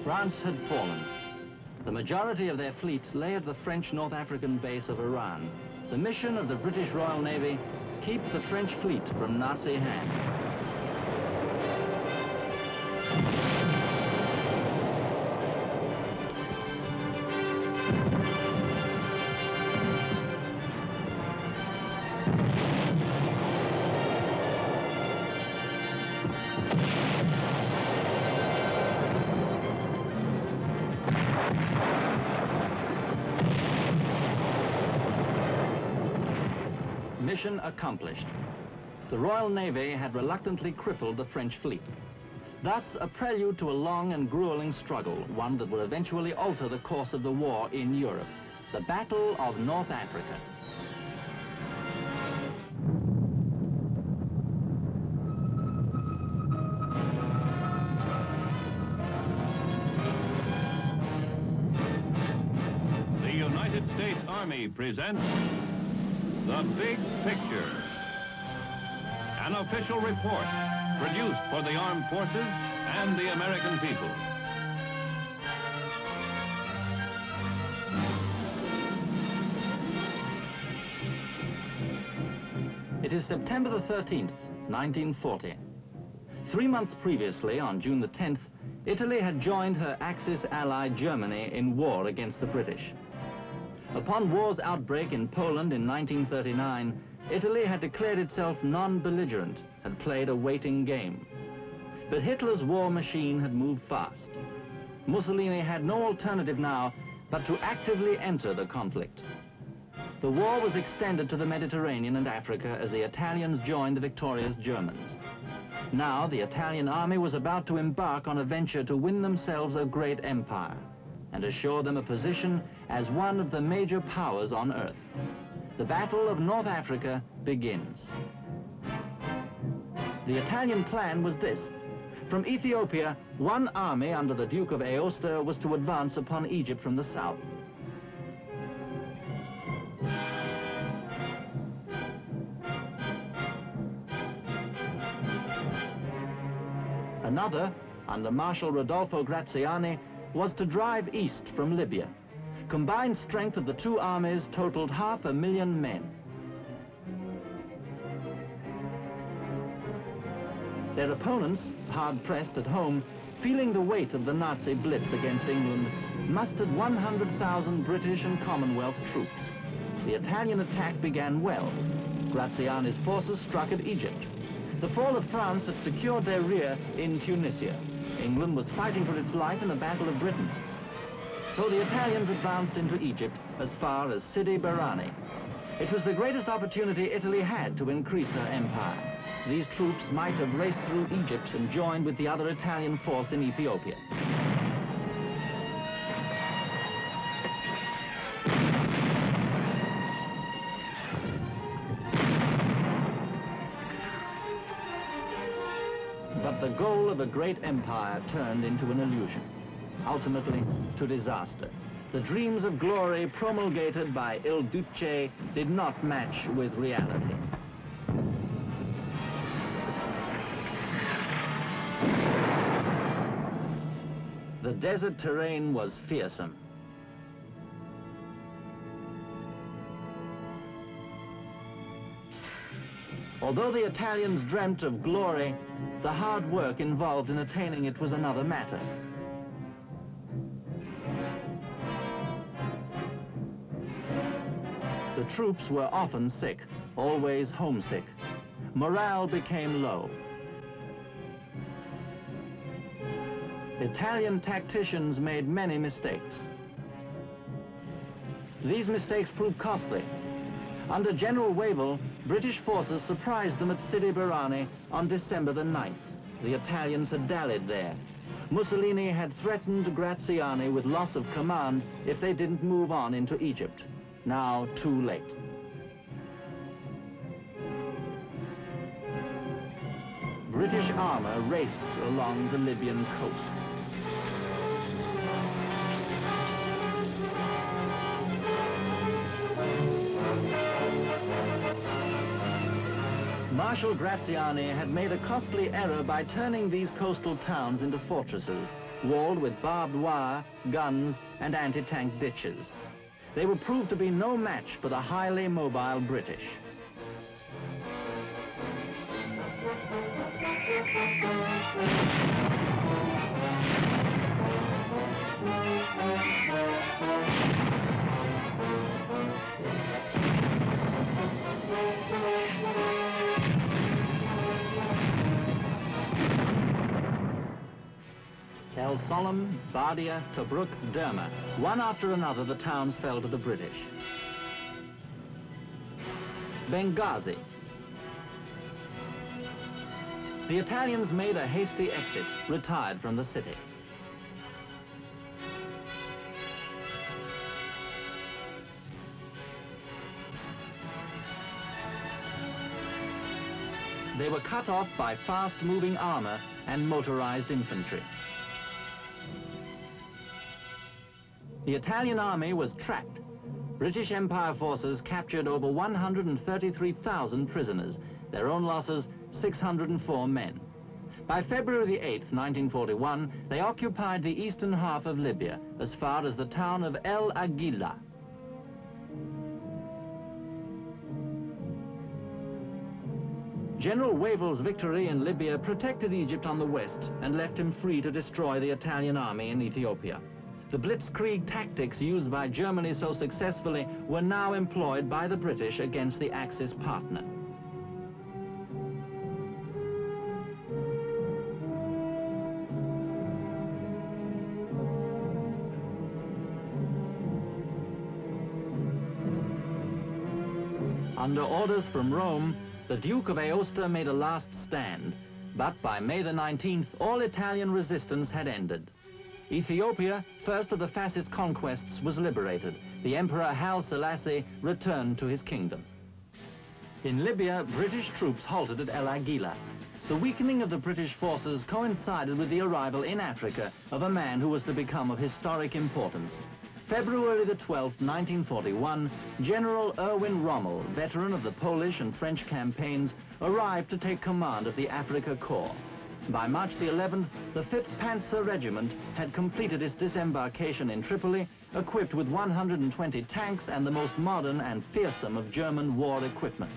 France had fallen. The majority of their fleets lay at the French North African base of Oran. The mission of the British Royal Navy: keep the French fleet from Nazi hands. Mission accomplished. The Royal Navy had reluctantly crippled the French fleet. Thus, a prelude to a long and grueling struggle, one that would eventually alter the course of the war in Europe: the Battle of North Africa. The United States Army presents The Big Picture, an official report produced for the armed forces and the American people. It is September the 13th, 1940. 3 months previously, on June the 10th, Italy had joined her Axis ally Germany in war against the British. Upon war's outbreak in Poland in 1939, Italy had declared itself non-belligerent, had played a waiting game. But Hitler's war machine had moved fast. Mussolini had no alternative now but to actively enter the conflict. The war was extended to the Mediterranean and Africa as the Italians joined the victorious Germans. Now the Italian army was about to embark on a venture to win themselves a great empire and assure them a position as one of the major powers on Earth. The Battle of North Africa begins. The Italian plan was this: from Ethiopia, one army under the Duke of Aosta was to advance upon Egypt from the south. Another, under Marshal Rodolfo Graziani, was to drive east from Libya. Combined strength of the two armies totaled 500,000 men. Their opponents, hard-pressed at home, feeling the weight of the Nazi blitz against England, mustered 100,000 British and Commonwealth troops. The Italian attack began well. Graziani's forces struck at Egypt. The fall of France had secured their rear in Tunisia. England was fighting for its life in the Battle of Britain. So the Italians advanced into Egypt as far as Sidi Barrani. It was the greatest opportunity Italy had to increase her empire. These troops might have raced through Egypt and joined with the other Italian force in Ethiopia. But the goal of a great empire turned into an illusion, ultimately to disaster. The dreams of glory promulgated by Il Duce did not match with reality. The desert terrain was fearsome. Although the Italians dreamt of glory, the hard work involved in attaining it was another matter. The troops were often sick, always homesick. Morale became low. Italian tacticians made many mistakes. These mistakes proved costly. Under General Wavell, British forces surprised them at Sidi Barrani on December the 9th. The Italians had dallied there. Mussolini had threatened Graziani with loss of command if they didn't move on into Egypt. Now too late. British armor raced along the Libyan coast. Marshal Graziani had made a costly error by turning these coastal towns into fortresses walled with barbed wire, guns, and anti-tank ditches. They would prove to be no match for the highly mobile British. El Solam, Bardia, Tobruk, Derma. One after another, the towns fell to the British. Benghazi. The Italians made a hasty exit, retired from the city. They were cut off by fast-moving armor and motorized infantry. The Italian army was trapped. British Empire forces captured over 133,000 prisoners. Their own losses, 604 men. By February the 8th, 1941, they occupied the eastern half of Libya, as far as the town of El Agila. General Wavel's victory in Libya protected Egypt on the west and left him free to destroy the Italian army in Ethiopia. The blitzkrieg tactics used by Germany so successfully were now employed by the British against the Axis partner. Under orders from Rome, the Duke of Aosta made a last stand, but by May the 19th, all Italian resistance had ended. Ethiopia, first of the fascist conquests, was liberated. The Emperor Haile Selassie returned to his kingdom. In Libya, British troops halted at El Agila. The weakening of the British forces coincided with the arrival in Africa of a man who was to become of historic importance. February the 12th, 1941, General Erwin Rommel, veteran of the Polish and French campaigns, arrived to take command of the Afrika Korps. By March the 11th, the 5th Panzer Regiment had completed its disembarkation in Tripoli, equipped with 120 tanks and the most modern and fearsome of German war equipment.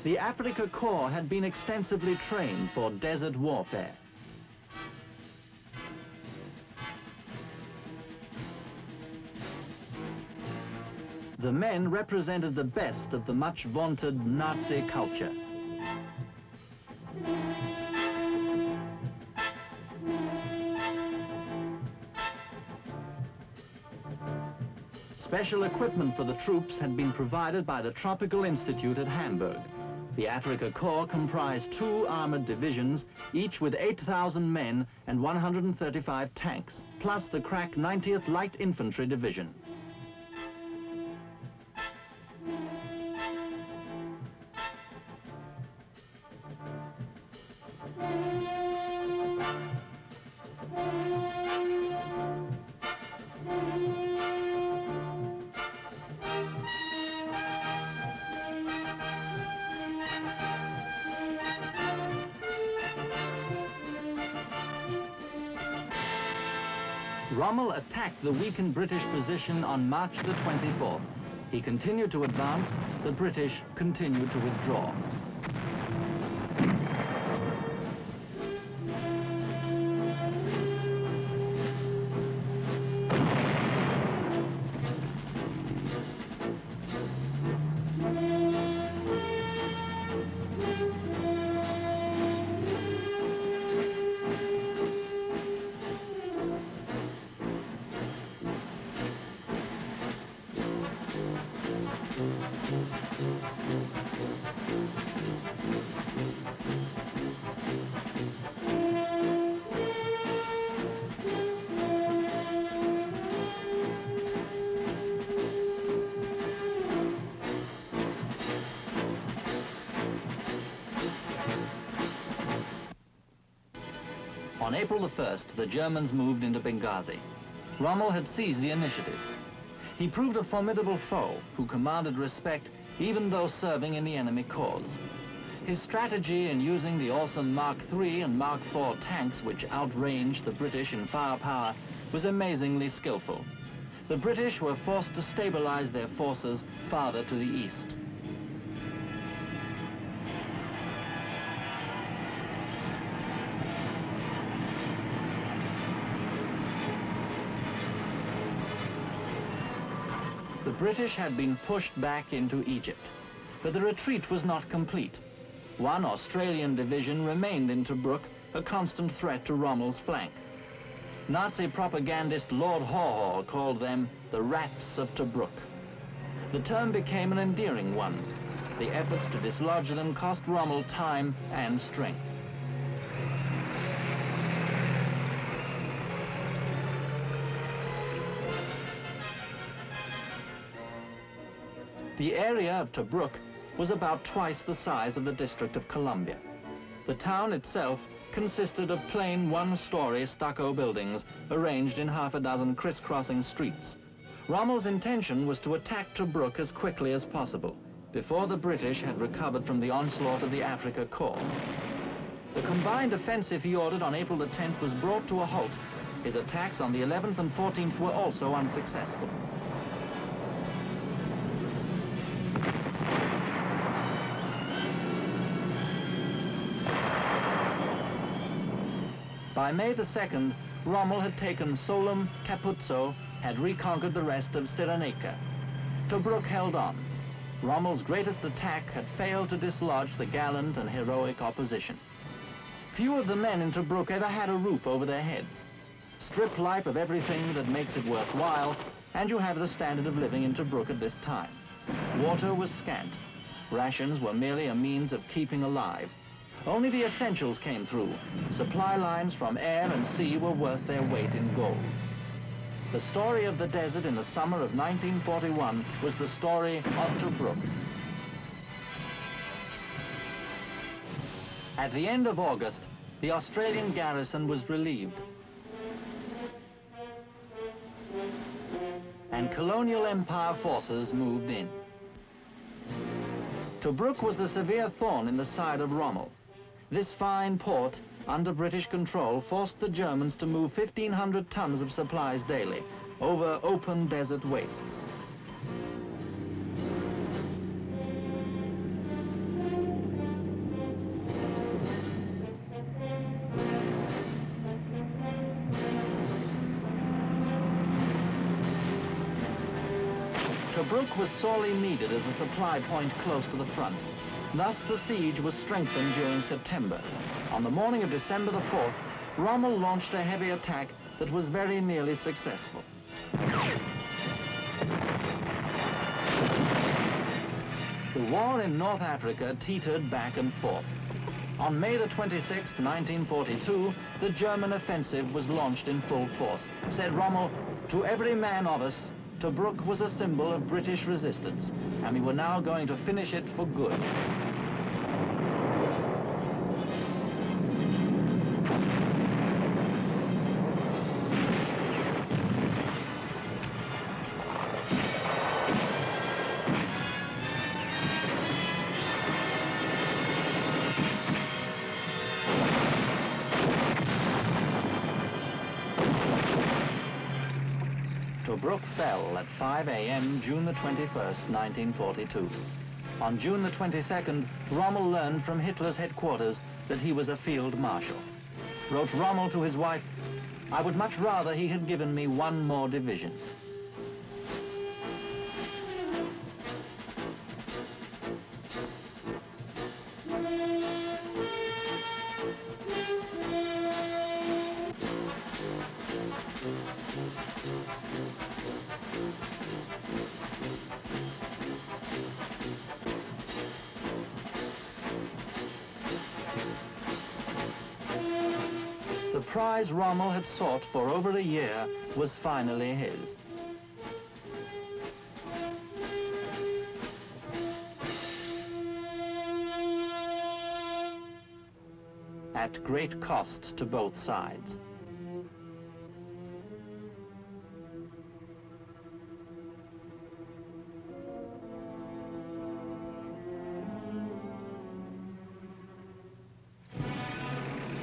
The Afrika Korps had been extensively trained for desert warfare. The men represented the best of the much vaunted Nazi culture. Special equipment for the troops had been provided by the Tropical Institute at Hamburg. The Afrika Korps comprised 2 armored divisions, each with 8,000 men and 135 tanks, plus the crack 90th Light Infantry Division. Rommel attacked the weakened British position on March the 24th. He continued to advance, the British continued to withdraw. On April the 1st, the Germans moved into Benghazi. Rommel had seized the initiative. He proved a formidable foe who commanded respect even though serving in the enemy cause. His strategy in using the awesome Mark III and Mark IV tanks, which outranged the British in firepower, was amazingly skillful. The British were forced to stabilize their forces farther to the east. The British had been pushed back into Egypt, but the retreat was not complete. One Australian division remained in Tobruk, a constant threat to Rommel's flank. Nazi propagandist Lord Haw called them the Rats of Tobruk. The term became an endearing one. The efforts to dislodge them cost Rommel time and strength. The area of Tobruk was about twice the size of the District of Columbia. The town itself consisted of plain one-story stucco buildings arranged in half a dozen crisscrossing streets. Rommel's intention was to attack Tobruk as quickly as possible, before the British had recovered from the onslaught of the Afrika Korps. The combined offensive he ordered on April the 10th was brought to a halt. His attacks on the 11th and 14th were also unsuccessful. By May the 2nd, Rommel had taken Solum, Capuzzo, had reconquered the rest of Cyrenaica. Tobruk held on. Rommel's greatest attack had failed to dislodge the gallant and heroic opposition. Few of the men in Tobruk ever had a roof over their heads. Strip life of everything that makes it worthwhile, and you have the standard of living in Tobruk at this time. Water was scant. Rations were merely a means of keeping alive. Only the essentials came through. Supply lines from air and sea were worth their weight in gold. The story of the desert in the summer of 1941 was the story of Tobruk. At the end of August, the Australian garrison was relieved, and colonial empire forces moved in. Tobruk was a severe thorn in the side of Rommel. This fine port, under British control, forced the Germans to move 1,500 tons of supplies daily over open desert wastes. Tobruk was sorely needed as a supply point close to the front. Thus, the siege was strengthened during September. On the morning of December the 4th, Rommel launched a heavy attack that was very nearly successful. The war in North Africa teetered back and forth. On May the 26th, 1942, the German offensive was launched in full force. Said Rommel, "To every man of us, Tobruk was a symbol of British resistance, and we were now going to finish it for good." Tobruk fell at 5 a.m. June the 21st, 1942. On June the 22nd, Rommel learned from Hitler's headquarters that he was a field marshal. Wrote Rommel to his wife, "I would much rather he had given me one more division." The prize Rommel had sought for over a year was finally his. At great cost to both sides.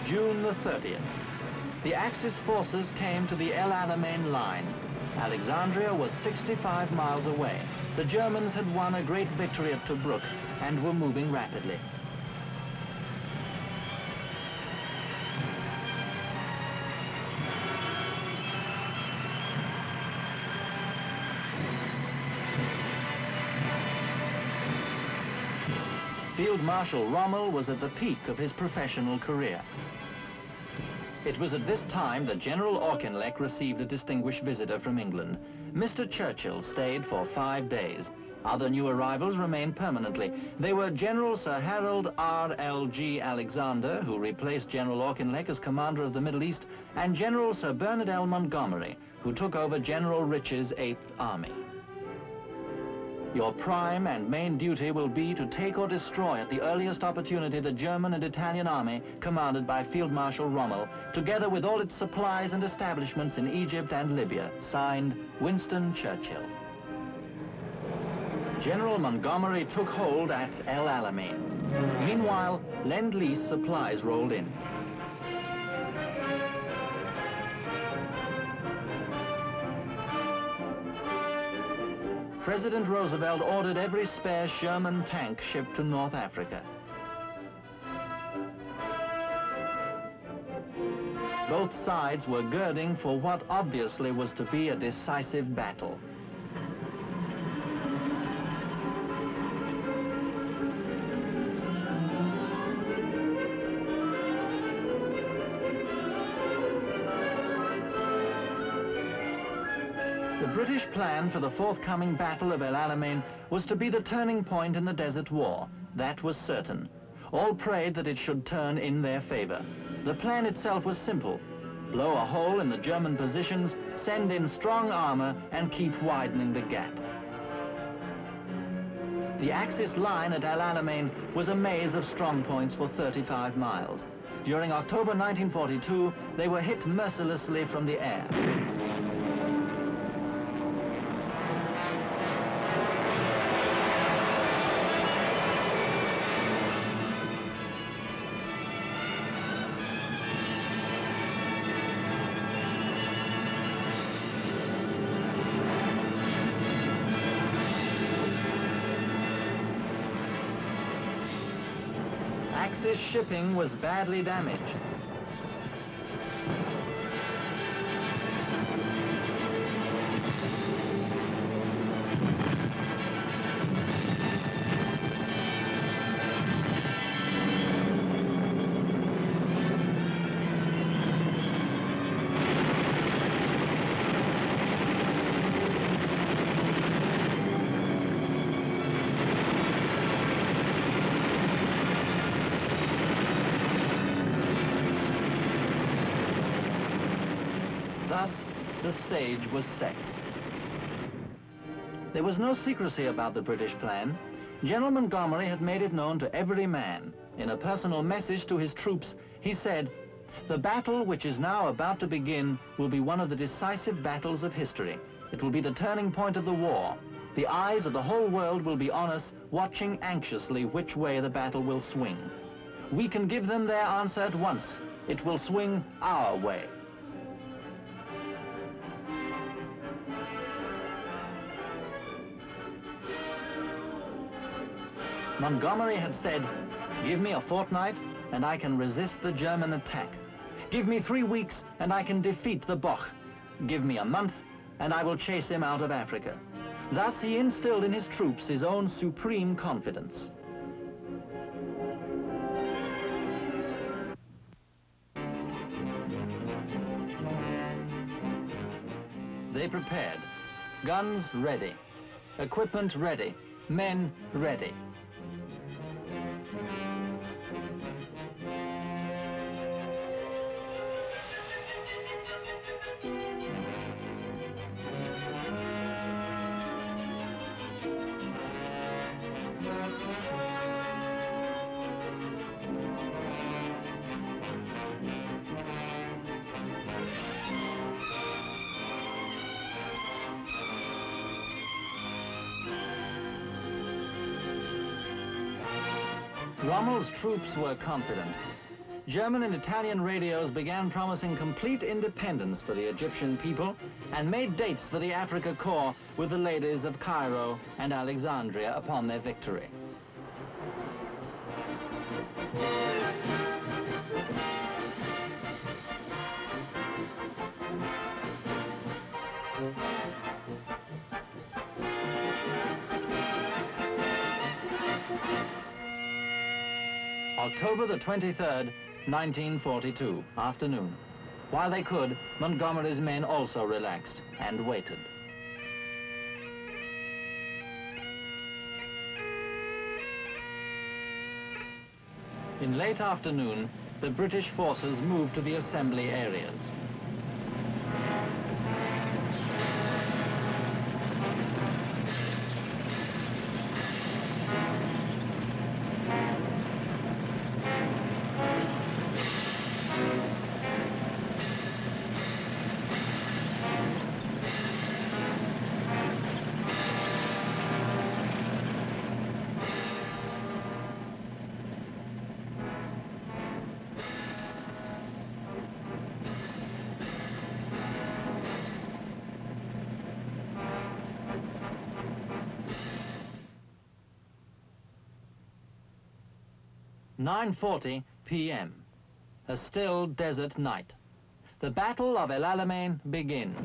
June the 30th. The Axis forces came to the El Alamein line. Alexandria was 65 miles away. The Germans had won a great victory at Tobruk and were moving rapidly. Field Marshal Rommel was at the peak of his professional career. It was at this time that General Auchinleck received a distinguished visitor from England. Mr. Churchill stayed for 5 days. Other new arrivals remained permanently. They were General Sir Harold R.L.G. Alexander, who replaced General Auchinleck as commander of the Middle East, and General Sir Bernard L. Montgomery, who took over General Rich's 8th Army. Your prime and main duty will be to take or destroy at the earliest opportunity the German and Italian army commanded by Field Marshal Rommel, together with all its supplies and establishments in Egypt and Libya. Signed, Winston Churchill. General Montgomery took hold at El Alamein. Meanwhile, Lend-Lease supplies rolled in. President Roosevelt ordered every spare Sherman tank shipped to North Africa. Both sides were girding for what obviously was to be a decisive battle. The British plan for the forthcoming Battle of El Alamein was to be the turning point in the Desert War. That was certain. All prayed that it should turn in their favor. The plan itself was simple. Blow a hole in the German positions, send in strong armor, and keep widening the gap. The Axis line at El Alamein was a maze of strong points for 35 miles. During October 1942, they were hit mercilessly from the air. Axis shipping was badly damaged. Thus, the stage was set. There was no secrecy about the British plan. General Montgomery had made it known to every man. In a personal message to his troops, he said, "The battle which is now about to begin will be one of the decisive battles of history. It will be the turning point of the war. The eyes of the whole world will be on us, watching anxiously which way the battle will swing. We can give them their answer at once. It will swing our way." Montgomery had said, "Give me a fortnight and I can resist the German attack. Give me 3 weeks and I can defeat the Boche. Give me a month and I will chase him out of Africa." Thus he instilled in his troops his own supreme confidence. They prepared. Guns ready. Equipment ready. Men ready. Rommel's troops were confident. German and Italian radios began promising complete independence for the Egyptian people and made dates for the Africa Corps with the ladies of Cairo and Alexandria upon their victory. October the 23rd, 1942, afternoon. While they could, Montgomery's men also relaxed and waited. In late afternoon, the British forces moved to the assembly areas. "9:40 p.m. A still desert night. The Battle of El Alamein begins.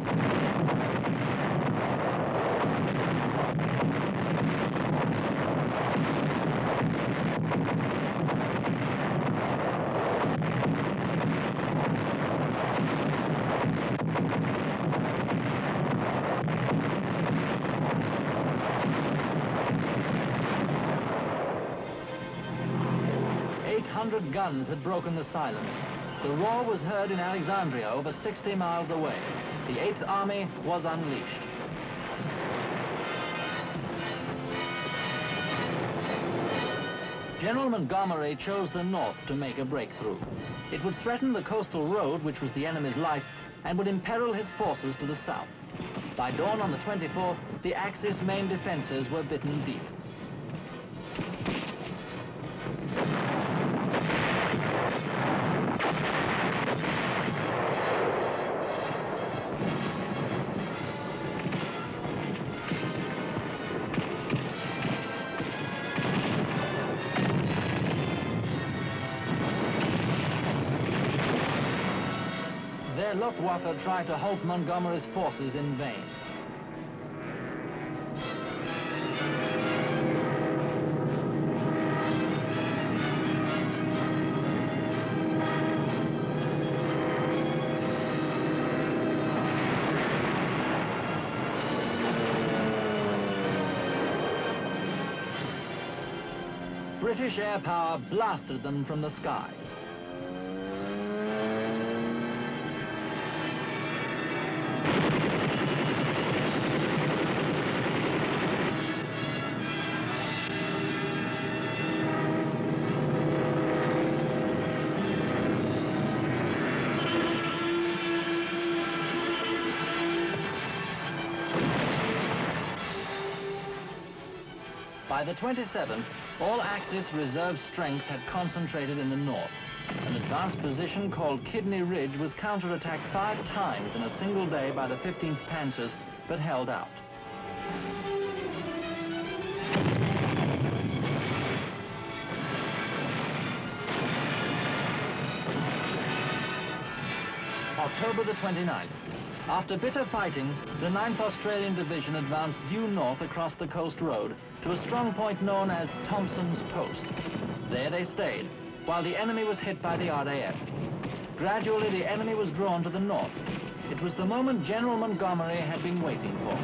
Guns had broken the silence. The roar was heard in Alexandria, over 60 miles away. The 8th Army was unleashed. General Montgomery chose the north to make a breakthrough. It would threaten the coastal road, which was the enemy's life, and would imperil his forces to the south. By dawn on the 24th, the Axis main defenses were bitten deep. Their Luftwaffe tried to halt Montgomery's forces in vain. British air power blasted them from the skies. By the 27th, all Axis reserve strength had concentrated in the north. An advanced position called Kidney Ridge was counterattacked 5 times in a single day by the 15th Panzers, but held out. October the 29th. After bitter fighting, the 9th Australian Division advanced due north across the coast road to a strong point known as Thompson's Post. There they stayed, while the enemy was hit by the RAF. Gradually, the enemy was drawn to the north. It was the moment General Montgomery had been waiting for.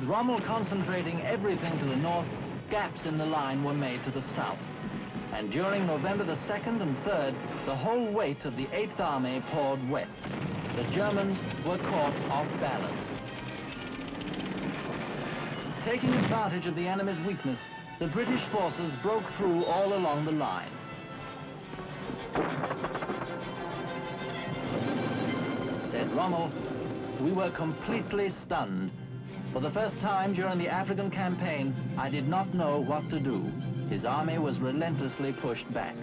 With Rommel concentrating everything to the north, gaps in the line were made to the south. And during November the 2nd and 3rd, the whole weight of the 8th Army poured west. The Germans were caught off balance. Taking advantage of the enemy's weakness, the British forces broke through all along the line. Said Rommel, "We were completely stunned. For the first time during the African campaign, I did not know what to do." His army was relentlessly pushed back.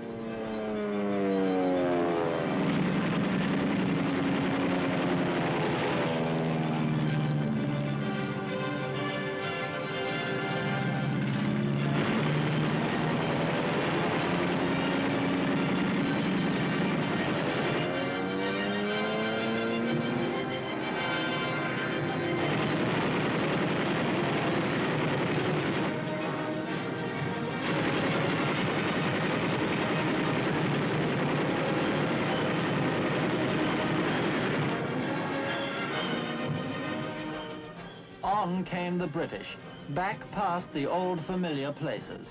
On came the British, back past the old familiar places.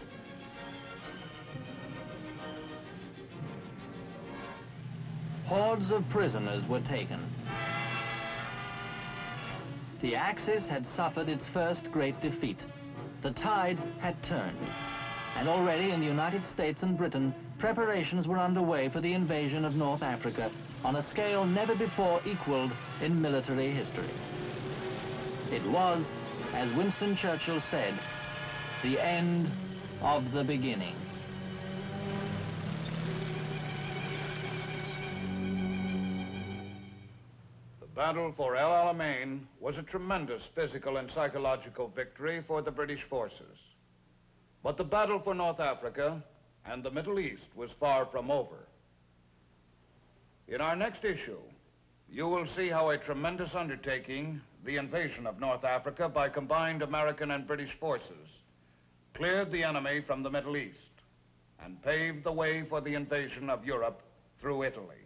Hordes of prisoners were taken. The Axis had suffered its first great defeat. The tide had turned, and already in the United States and Britain, preparations were underway for the invasion of North Africa on a scale never before equaled in military history. It was, as Winston Churchill said, the end of the beginning. The battle for El Alamein was a tremendous physical and psychological victory for the British forces. But the battle for North Africa and the Middle East was far from over. In our next issue, you will see how a tremendous undertaking, the invasion of North Africa by combined American and British forces, cleared the enemy from the Middle East and paved the way for the invasion of Europe through Italy.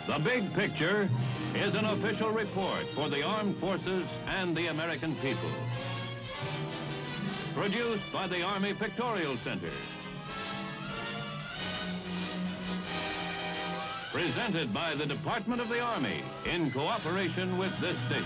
The Big Picture is an official report for the armed forces and the American people. Produced by the Army Pictorial Center. Presented by the Department of the Army in cooperation with this station.